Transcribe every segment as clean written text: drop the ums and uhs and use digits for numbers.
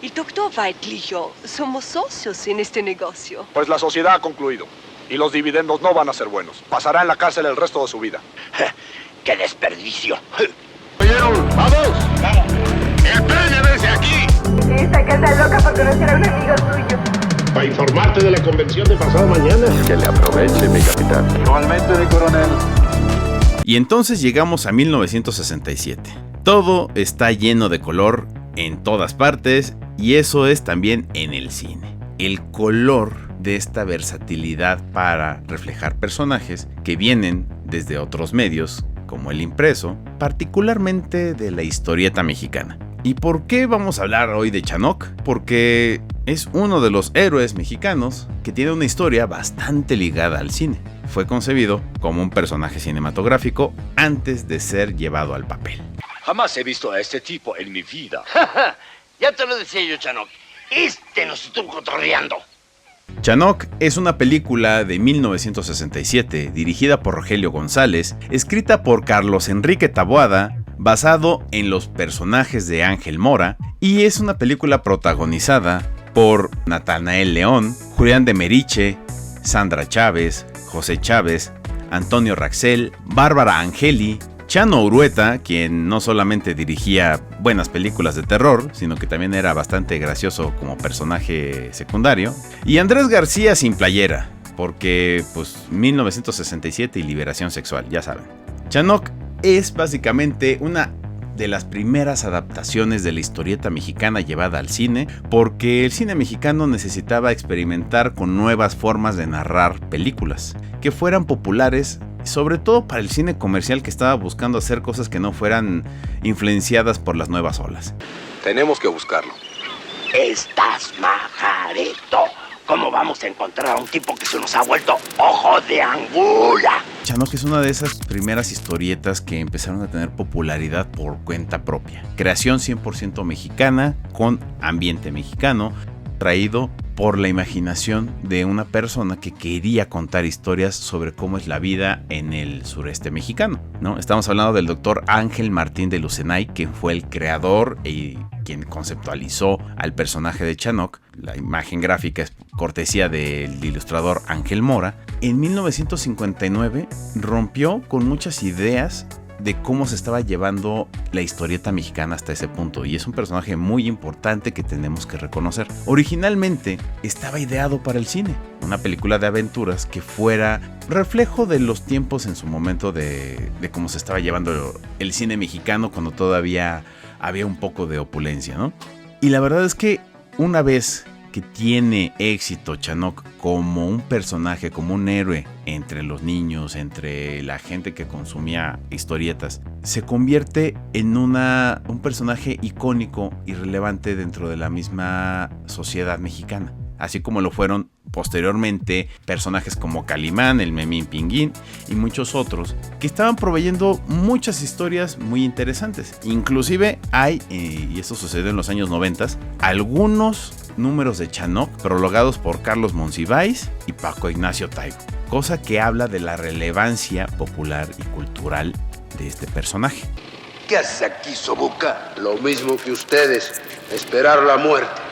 El doctor Whiteley y yo somos socios en este negocio. Pues la sociedad ha concluido. Y los dividendos no van a ser buenos. Pasará en la cárcel el resto de su vida. ¡Qué desperdicio! ¡Oyeron! ¡Vamos! ¡Vamos! ¡Espérenme desde aquí! Esta casa es loca por conocer a un amigo suyo. Para informarte de la convención de pasado mañana. Que le aproveche, mi capitán. Igualmente, mi coronel. Y entonces llegamos a 1967. Todo está lleno de color en todas partes y eso es también en el cine. El color de esta versatilidad para reflejar personajes que vienen desde otros medios como el impreso, particularmente de la historieta mexicana. ¿Y por qué vamos a hablar hoy de Chanoc? Porque es uno de los héroes mexicanos que tiene una historia bastante ligada al cine. Fue concebido como un personaje cinematográfico antes de ser llevado al papel. Jamás he visto a este tipo en mi vida. Ya te lo decía yo, Chanoc. Este nos estuvo cotorreando. Chanoc es una película de 1967 dirigida por Rogelio González, escrita por Carlos Enrique Taboada, basado en los personajes de Ángel Mora, y es una película protagonizada por Natanael León, Julián de Meriche, Sandra Chávez, José Chávez, Antonio Raxel, Bárbara Angeli, Chano Urueta, quien no solamente dirigía buenas películas de terror, sino que también era bastante gracioso como personaje secundario, y Andrés García sin playera, porque pues 1967 y liberación sexual, ya saben. Chanoc es básicamente una de las primeras adaptaciones de la historieta mexicana llevada al cine, porque el cine mexicano necesitaba experimentar con nuevas formas de narrar películas, que fueran populares, sobre todo para el cine comercial que estaba buscando hacer cosas que no fueran influenciadas por las nuevas olas. Tenemos que buscarlo. Estás majareto. ¿Cómo vamos a encontrar a un tipo que se nos ha vuelto ojo de angula? Chanoc es una de esas primeras historietas que empezaron a tener popularidad por cuenta propia. Creación 100% mexicana, con ambiente mexicano, traído por la imaginación de una persona que quería contar historias sobre cómo es la vida en el sureste mexicano, ¿no? Estamos hablando del doctor Ángel Martín de Lucenay, quien fue el creador y quien conceptualizó al personaje de Chanoc. La imagen gráfica es cortesía del ilustrador Ángel Mora. En 1959 rompió con muchas ideas de cómo se estaba llevando la historieta mexicana hasta ese punto, y es un personaje muy importante que tenemos que reconocer. Originalmente estaba ideado para el cine, una película de aventuras que fuera reflejo de los tiempos en su momento de cómo se estaba llevando el cine mexicano cuando todavía había un poco de opulencia, ¿no? Y la verdad es que una vez que tiene éxito Chanoc como un personaje, como un héroe entre los niños, entre la gente que consumía historietas, se convierte en un personaje icónico y relevante dentro de la misma sociedad mexicana, así como lo fueron posteriormente personajes como Calimán, el Memín Pinguín y muchos otros que estaban proveyendo muchas historias muy interesantes. Inclusive hay, y esto sucedió en los años 90, algunos números de Chanoc prologados por Carlos Monsiváis y Paco Ignacio Taibo, cosa que habla de la relevancia popular y cultural de este personaje. ¿Qué haces aquí, Sobuca? Lo mismo que ustedes, esperar la muerte.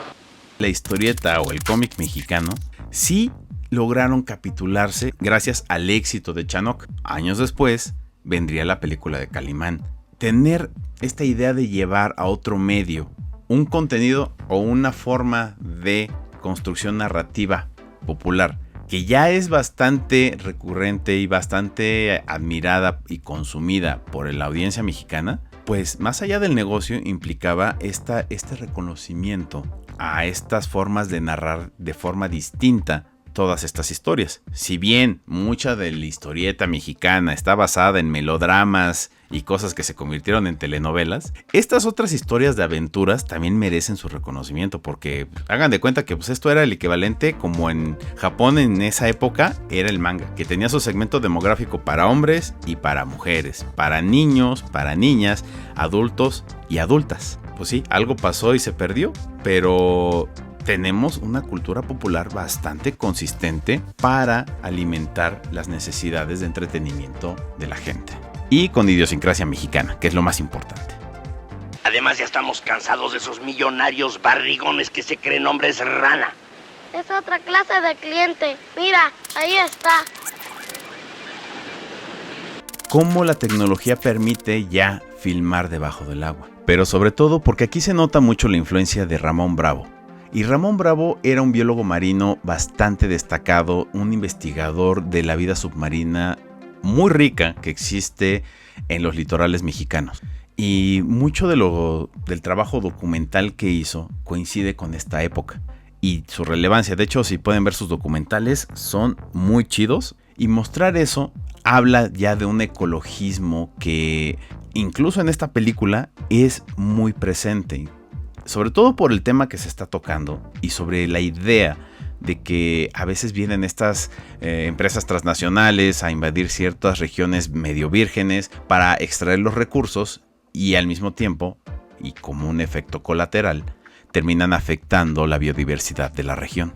La historieta o el cómic mexicano sí lograron capitularse gracias al éxito de Chanoc. Años después vendría la película de Calimán. Tener esta idea de llevar a otro medio un contenido o una forma de construcción narrativa popular que ya es bastante recurrente y bastante admirada y consumida por la audiencia mexicana, pues más allá del negocio implicaba este reconocimiento a estas formas de narrar de forma distinta todas estas historias. Si bien mucha de la historieta mexicana está basada en melodramas y cosas que se convirtieron en telenovelas, estas otras historias de aventuras también merecen su reconocimiento, porque hagan de cuenta que pues, esto era el equivalente como en Japón en esa época era el manga, que tenía su segmento demográfico para hombres y para mujeres, para niños, para niñas, adultos y adultas. Pues sí, algo pasó y se perdió, pero tenemos una cultura popular bastante consistente para alimentar las necesidades de entretenimiento de la gente. Y con idiosincrasia mexicana, que es lo más importante. Además, ya estamos cansados de esos millonarios barrigones que se creen hombres rana. Es otra clase de cliente. Mira, ahí está. Cómo la tecnología permite ya filmar debajo del agua. Pero sobre todo porque aquí se nota mucho la influencia de Ramón Bravo. Y Ramón Bravo era un biólogo marino bastante destacado, un investigador de la vida submarina muy rica que existe en los litorales mexicanos. Y mucho del trabajo documental que hizo coincide con esta época y su relevancia. De hecho, si pueden ver sus documentales, son muy chidos. Y mostrar eso habla ya de un ecologismo que incluso en esta película es muy presente. Sobre todo por el tema que se está tocando y sobre la idea de que a veces vienen estas empresas transnacionales a invadir ciertas regiones medio vírgenes para extraer los recursos y al mismo tiempo, y como un efecto colateral, terminan afectando la biodiversidad de la región.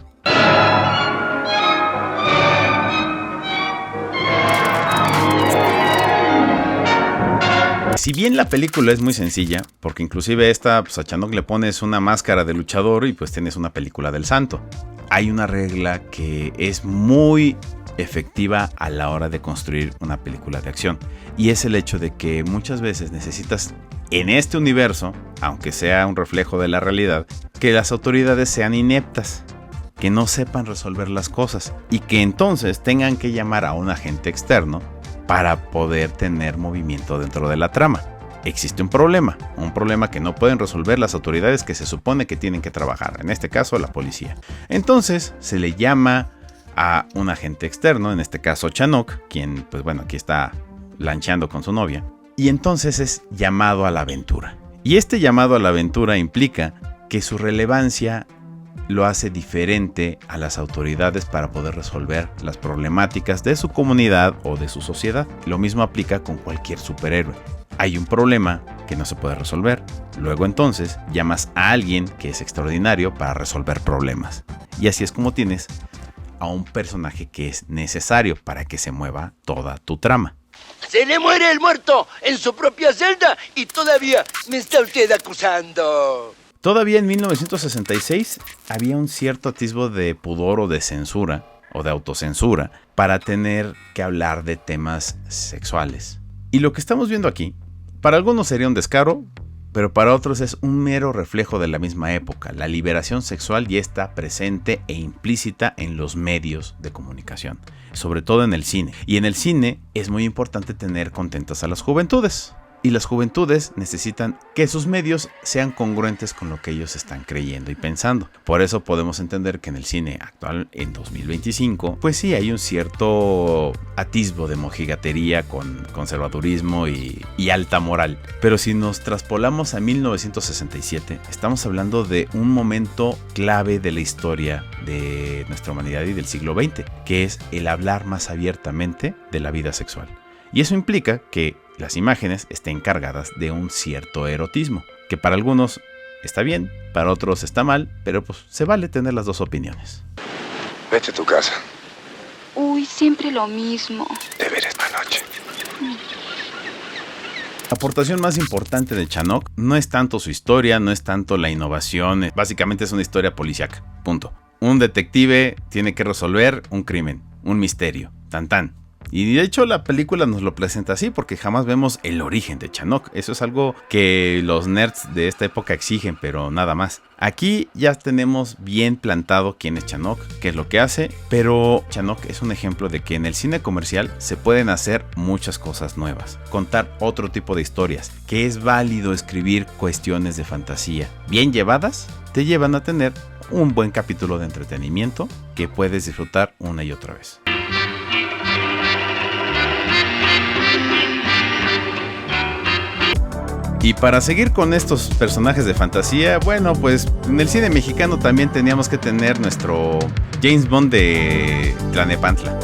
Si bien la película es muy sencilla, porque inclusive esta, pues a Chanoc le pones una máscara de luchador y pues tienes una película del santo. Hay una regla que es muy efectiva a la hora de construir una película de acción. Y es el hecho de que muchas veces necesitas en este universo, aunque sea un reflejo de la realidad, que las autoridades sean ineptas, que no sepan resolver las cosas y que entonces tengan que llamar a un agente externo para poder tener movimiento dentro de la trama. Existe un problema que no pueden resolver las autoridades que se supone que tienen que trabajar, en este caso la policía. Entonces se le llama a un agente externo, en este caso Chanoc, quien pues bueno, aquí está lancheando con su novia, y entonces es llamado a la aventura. Y este llamado a la aventura implica que su relevancia lo hace diferente a las autoridades para poder resolver las problemáticas de su comunidad o de su sociedad. Lo mismo aplica con cualquier superhéroe. Hay un problema que no se puede resolver. Luego entonces llamas a alguien que es extraordinario para resolver problemas. Y así es como tienes a un personaje que es necesario para que se mueva toda tu trama. Se le muere el muerto en su propia celda y todavía me está usted acusando. Todavía en 1966 había un cierto atisbo de pudor o de censura o de autocensura para tener que hablar de temas sexuales. Y lo que estamos viendo aquí, para algunos sería un descaro, pero para otros es un mero reflejo de la misma época. La liberación sexual ya está presente e implícita en los medios de comunicación, sobre todo en el cine. Y en el cine es muy importante tener contentas a las juventudes. Y las juventudes necesitan que sus medios sean congruentes con lo que ellos están creyendo y pensando. Por eso podemos entender que en el cine actual, en 2025, pues sí hay un cierto atisbo de mojigatería con conservadurismo y alta moral. Pero si nos traspolamos a 1967, estamos hablando de un momento clave de la historia de nuestra humanidad y del siglo XX, que es el hablar más abiertamente de la vida sexual. Y eso implica que las imágenes estén cargadas de un cierto erotismo, que para algunos está bien, para otros está mal, pero pues se vale tener las dos opiniones. Vete a tu casa. Uy, siempre lo mismo. Deberes esta noche. La aportación más importante de Chanoc no es tanto su historia, no es tanto la innovación, básicamente es una historia policíaca, punto. Un detective tiene que resolver un crimen, un misterio, tan tan. Y de hecho la película nos lo presenta así porque jamás vemos el origen de Chanoc. Eso es algo que los nerds de esta época exigen, pero nada más. Aquí ya tenemos bien plantado quién es Chanoc, qué es lo que hace, pero Chanoc es un ejemplo de que en el cine comercial se pueden hacer muchas cosas nuevas, contar otro tipo de historias, que es válido escribir cuestiones de fantasía. Bien llevadas, te llevan a tener un buen capítulo de entretenimiento que puedes disfrutar una y otra vez. Y para seguir con estos personajes de fantasía, bueno, pues en el cine mexicano también teníamos que tener nuestro James Bond de Tlanepantla.